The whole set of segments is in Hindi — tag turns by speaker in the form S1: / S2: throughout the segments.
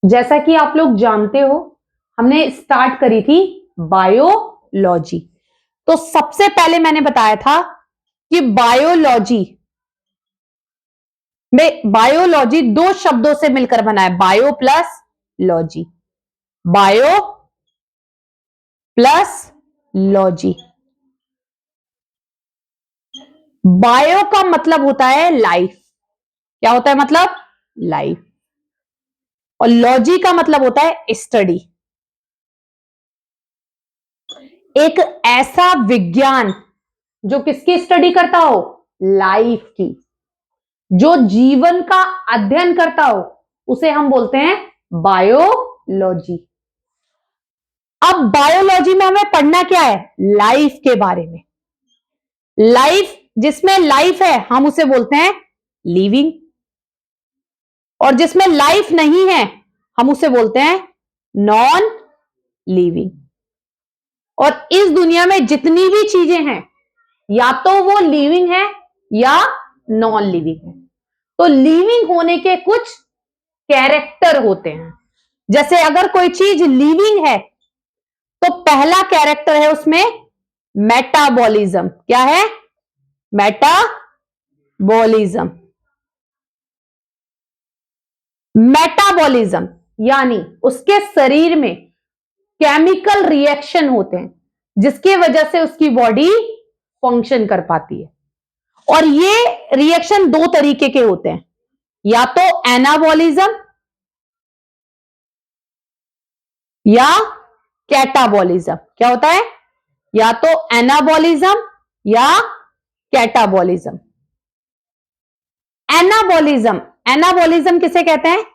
S1: जैसा कि आप लोग जानते हो, हमने स्टार्ट करी थी बायोलॉजी। तो सबसे पहले मैंने बताया था कि बायोलॉजी दो शब्दों से मिलकर बना है, bio plus logy. Bio plus logy. Bio का मतलब होता है लाइफ। क्या होता है मतलब? लाइफ। और लॉजी का मतलब होता है स्टडी। एक ऐसा विज्ञान जो किसकी स्टडी करता हो? लाइफ की। जो जीवन का अध्ययन करता हो उसे हम बोलते हैं बायोलॉजी। अब बायोलॉजी में हमें पढ़ना क्या है? लाइफ के बारे में। लाइफ, जिसमें लाइफ है हम उसे बोलते हैं लिविंग, और जिसमें लाइफ नहीं है हम उसे बोलते हैं नॉन लिविंग। और इस दुनिया में जितनी भी चीजें हैं या तो वो लिविंग है या नॉन लिविंग है। तो लिविंग होने के कुछ कैरेक्टर होते हैं। जैसे अगर कोई चीज लिविंग है तो पहला कैरेक्टर है उसमें मेटाबॉलिज्म। क्या है? मेटाबॉलिज्म। मेटाबॉलिज्म यानी उसके शरीर में केमिकल रिएक्शन होते हैं जिसकी वजह से उसकी बॉडी फंक्शन कर पाती है। और ये रिएक्शन दो तरीके के होते हैं, या तो एनाबॉलिज्म या कैटाबॉलिज्म। क्या होता है? या तो एनाबॉलिज्म या कैटाबॉलिज्म। एनाबॉलिज्म, एनाबॉलिज्म किसे कहते हैं?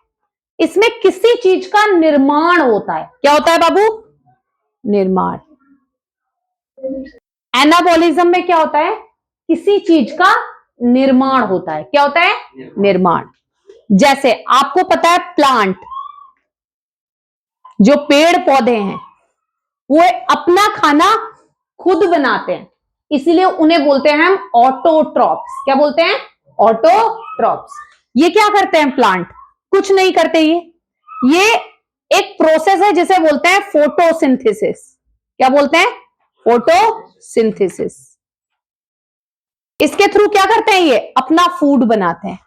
S1: इसमें किसी चीज का निर्माण होता है। क्या होता है बाबू? निर्माण। एनाबॉलिज्म में क्या होता है? किसी चीज का निर्माण होता है। क्या होता है? निर्माण। जैसे आपको पता है प्लांट, जो पेड़ पौधे हैं वो अपना खाना खुद बनाते हैं, इसीलिए उन्हें बोलते हैं हम ऑटोट्रॉप्स। क्या बोलते हैं? ऑटोट्रॉप्स। ये क्या करते हैं प्लांट? कुछ नहीं करते। ये एक प्रोसेस है जिसे बोलते हैं फोटोसिंथेसिस। क्या बोलते हैं? फोटोसिंथेसिस। इसके थ्रू क्या करते हैं? ये अपना फूड बनाते हैं।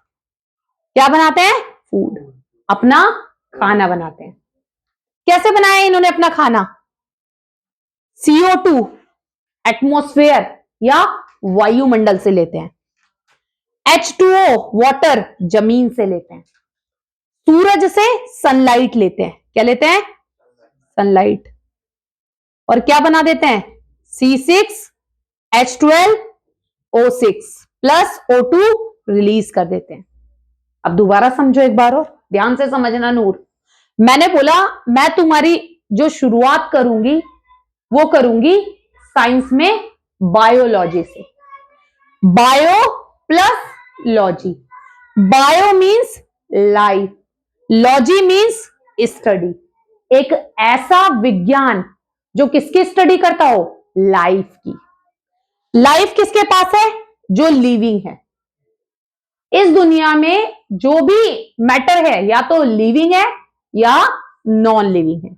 S1: क्या बनाते हैं? फूड। अपना खाना बनाते हैं। कैसे बनाया इन्होंने अपना खाना? CO2 एटमॉस्फेयर या वायुमंडल से लेते हैं। H2O वाटर जमीन से लेते हैं। सूरज से सनलाइट लेते हैं। क्या लेते हैं? सनलाइट। और क्या बना देते हैं? C6H12O6 प्लस O2 रिलीज कर देते हैं। अब दोबारा समझो एक बार और ध्यान से समझना नूर। मैंने बोला मैं तुम्हारी जो शुरुआत करूंगी वो करूंगी साइंस में बायोलॉजी से। Bio plus logy. Bio means life, logy means study. एक ऐसा विज्ञान जो किसकी स्टडी करता हो? लाइफ की। लाइफ किसके पास है? जो लिविंग है। इस दुनिया में जो भी मैटर है या तो लिविंग है या नॉन लिविंग है।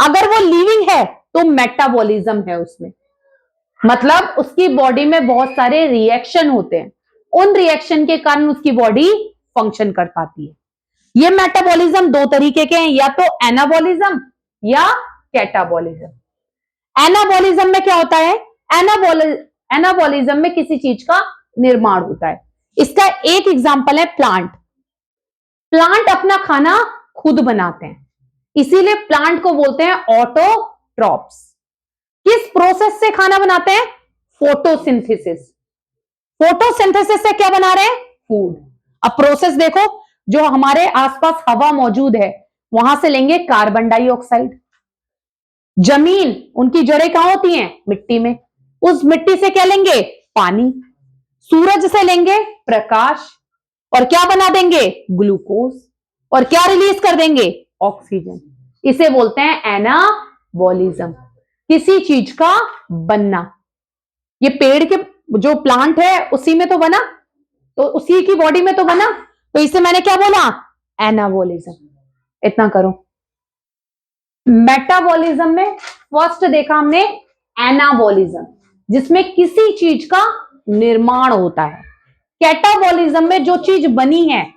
S1: अगर वो लिविंग है तो मेटाबॉलिज्म है उसमें, मतलब उसकी बॉडी में बहुत सारे रिएक्शन होते हैं, उन रिएक्शन के कारण उसकी बॉडी फंक्शन कर पाती है। ये मेटाबॉलिज्म दो तरीके के हैं, या तो एनाबॉलिज्म या कैटाबॉलिज्म। एनाबॉलिज्म में क्या होता है? एनाबॉलिज्म में किसी चीज का निर्माण होता है। इसका एक एग्जांपल है प्लांट। प्लांट अपना खाना खुद बनाते हैं, इसीलिए प्लांट को बोलते हैं ऑटोट्रॉप्स। किस प्रोसेस से खाना बनाते हैं? फोटोसिंथेसिस। फोटोसिंथेसिस से क्या बना रहे हैं? फूड। अब प्रोसेस देखो, जो हमारे आसपास हवा मौजूद है वहां से लेंगे कार्बन डाइऑक्साइड। जमीन, उनकी जड़ें कहां होती हैं? मिट्टी में। उस मिट्टी से क्या लेंगे? पानी। सूरज से लेंगे प्रकाश, और क्या बना देंगे? ग्लूकोज। और क्या रिलीज कर देंगे? ऑक्सीजन। इसे बोलते हैं एनाबॉलिज्म, किसी चीज का बनना। ये पेड़ के जो प्लांट है उसी में तो बना, तो उसी की बॉडी में तो बना, तो इसे मैंने क्या बोला? एनाबॉलिज्म। इतना करो। मेटाबॉलिज्म में फर्स्ट देखा हमने एनाबॉलिज्म, जिसमें किसी चीज का निर्माण होता है। कैटाबॉलिज्म में जो चीज बनी है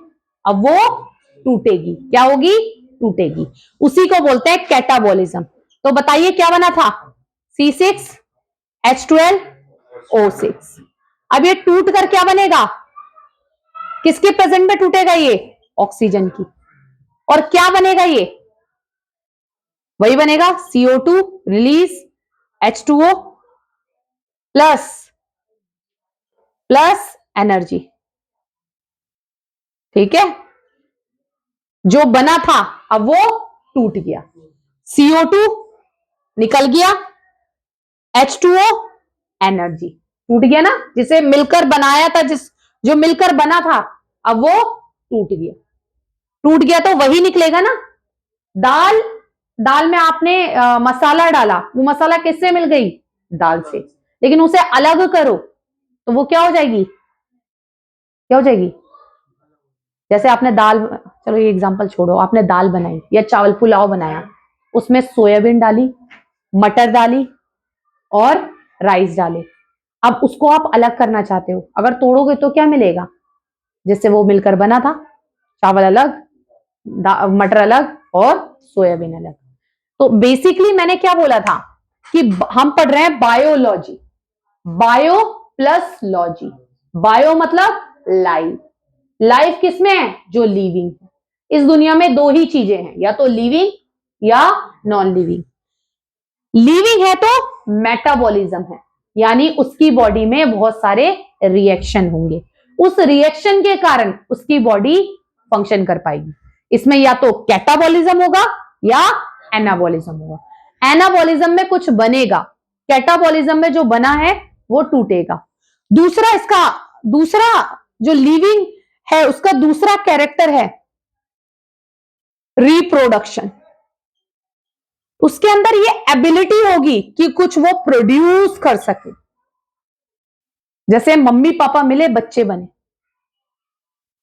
S1: अब वो टूटेगी। क्या होगी? टूटेगी। उसी को बोलते हैं कैटाबॉलिज्म। तो बताइए क्या बना था? C6H12O6। अब ये टूट कर क्या बनेगा? किसके प्रेजेंट में टूटेगा ये? ऑक्सीजन की। और क्या बनेगा ये? वही बनेगा CO2 release H2O plus energy. ठीक है, जो बना था अब वो टूट गया। CO2 निकल गया, H2O एनर्जी टूट गया ना, जिसे मिलकर बनाया था, जो मिलकर बना था अब वो टूट गया। टूट गया तो वही निकलेगा ना। दाल में आपने मसाला डाला, वो मसाला किससे मिल गई? दाल से। लेकिन उसे अलग करो तो वो क्या हो जाएगी? क्या हो जाएगी? जैसे आपने दाल, चलो ये एग्जांपल छोड़ो, आपने दाल बनाई या चावल पुलाव बनाया, उसमें सोयाबीन डाली, मटर डाली और राइस डाले। अब उसको आप अलग करना चाहते हो, अगर तोड़ोगे तो क्या मिलेगा? जिससे वो मिलकर बना था, चावल अलग, मटर अलग और सोयाबीन अलग। तो बेसिकली मैंने क्या बोला था कि हम पढ़ रहे हैं biology, bio plus logy. Bio मतलब लाइफ। लाइफ किसमें है? जो लिविंग है। इस दुनिया में दो ही चीजें हैं, या तो लिविंग या नॉन लिविंग। लिविंग है तो मेटाबॉलिज्म है, यानी उसकी बॉडी में बहुत सारे रिएक्शन होंगे, उस रिएक्शन के कारण उसकी बॉडी फंक्शन कर पाएगी। इसमें या तो कैटाबॉलिज्म होगा या एनाबॉलिज्म होगा। एनाबॉलिज्म में कुछ बनेगा, कैटाबॉलिज्म में जो बना है वो टूटेगा। दूसरा जो लिविंग है उसका दूसरा कैरेक्टर है रिप्रोडक्शन। उसके अंदर ये एबिलिटी होगी कि कुछ वो प्रोड्यूस कर सके। जैसे मम्मी पापा मिले, बच्चे बने।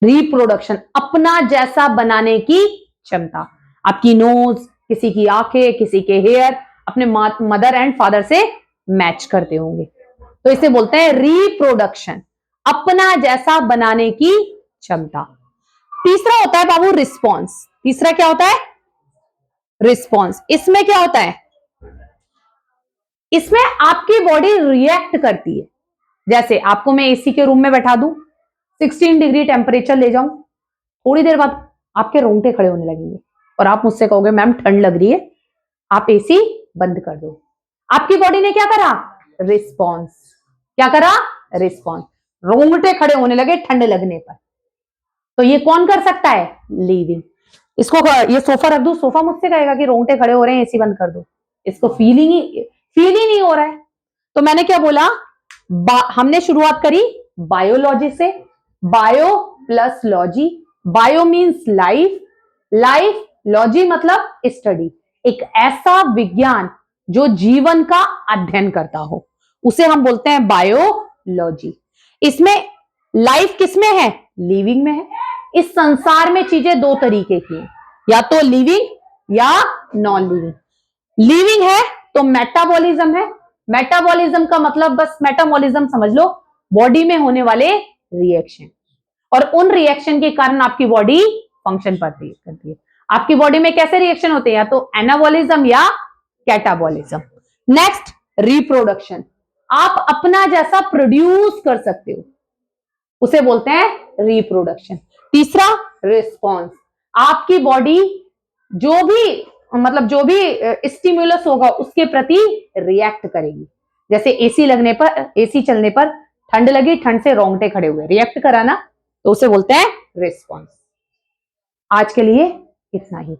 S1: रिप्रोडक्शन, अपना जैसा बनाने की क्षमता। आपकी नोज, किसी की आंखें, किसी के हेयर अपने मदर एंड फादर से मैच करते होंगे, तो इसे बोलते हैं रिप्रोडक्शन, अपना जैसा बनाने की क्षमता। तीसरा होता है बाबू रिस्पॉन्स। तीसरा क्या होता है? रिस्पॉन्स। इसमें क्या होता है? इसमें आपकी बॉडी रिएक्ट करती है। जैसे आपको मैं एसी के रूम में बैठा दूं, 16 डिग्री टेम्परेचर ले जाऊं, थोड़ी देर बाद आपके रोंगटे खड़े होने लगेंगे और आप मुझसे कहोगे मैम ठंड लग रही है, आप एसी बंद कर दो। आपकी बॉडी ने क्या करा? रिस्पॉन्स। क्या करा? रिस्पॉन्स। रोंगटे खड़े होने लगे ठंड लगने पर। तो ये कौन कर सकता है? लिविंग। इसको ये सोफा रख दो, सोफा मुझसे कहेगा कि रोंगटे खड़े हो रहे हैं, एसी बंद कर दो। इसको फील ही नहीं हो रहा है। तो मैंने क्या बोला? हमने शुरुआत करी बायोलॉजी से, bio plus logy. Bio means life, life, logy मतलब स्टडी, एक ऐसा विज्ञान जो जीवन का अध्ययन करता हो, उसे हम बोलते हैं बायोलॉजी। इसमें लाइफ किसमें है? लिविंग में है। इस संसार में चीजें दो तरीके की हैं, या तो लिविंग या नॉन लिविंग। लिविंग है तो मेटाबॉलिज्म है। मेटाबॉलिज्म का मतलब बस मेटाबॉलिज्म समझ लो, बॉडी में होने वाले रिएक्शन, और उन रिएक्शन के कारण आपकी बॉडी फंक्शन करती है। आपकी बॉडी में कैसे रिएक्शन होते हैं? या तो एनाबॉलिज्म या कैटाबॉलिज्म। नेक्स्ट रिप्रोडक्शन, आप अपना जैसा प्रोड्यूस कर सकते हो, उसे बोलते हैं रिप्रोडक्शन। तीसरा रिस्पॉन्स, आपकी बॉडी जो भी स्टिमुलस होगा उसके प्रति रिएक्ट करेगी। जैसे एसी चलने पर ठंड लगी, ठंड से रोंगटे खड़े हुए, रिएक्ट करा ना, तो उसे बोलते हैं रिस्पॉन्स। आज के लिए इतना ही।